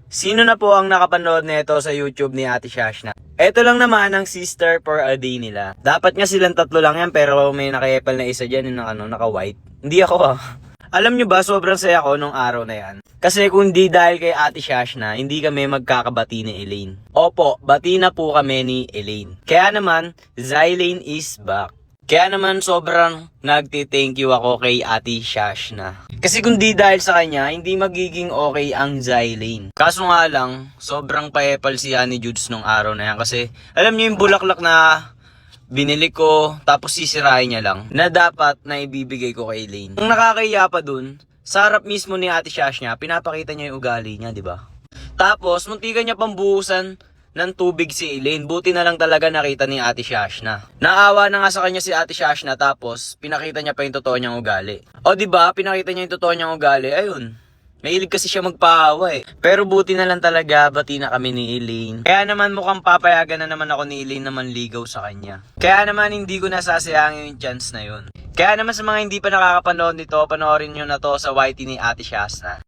Sino na po ang nakapanood nito sa YouTube ni Ate Shashna? Ito lang naman ang sister for a day nila. Dapat nga silang tatlo lang yan pero may naka-epal na isa dyan yung naka-white. Hindi ako ah. Alam nyo ba, sobrang saya ko nung araw na yan. Kasi kung di dahil kay Ate Shashna, hindi kami magkakabati ni Elaine. Opo, bati na po kami ni Elaine. Kaya naman, Zylane is back. Kaya naman sobrang nagti-thank you ako kay Ate Shashna. Kasi kung di dahil sa kanya, hindi magiging okay ang Zylane. Kaso nga lang, sobrang paepal si Honey Judes nung araw na yan. Kasi alam niyo yung bulaklak na binili ko, tapos sisirain niya lang, na dapat na ibibigay ko kay Elaine. Ang nakakahiya pa dun, sa harap mismo ni Ate Shashna, pinapakita niya yung ugali niya, di ba? Tapos, muntikan niya pang buhusan ng tubig si Elaine. Buti na lang talaga nakita ni Ate Shashna. Naawa na nga sa kanya si Ate Shashna, tapos pinakita niya pa yung totoo niyang ugali. O di ba? Pinakita niya yung totoo niyang ugali. Ayun. Mahilig kasi siya magpaawa eh. Pero buti na lang talaga, bati na kami ni Elaine. Kaya naman mukhang papayagan na naman ako ni Elaine na manligaw sa kanya. Kaya naman hindi ko nasasayangin yung chance na yun. Kaya naman sa mga hindi pa nakakapanood nito, panoorin nyo na to sa YT ni Ate Shashna.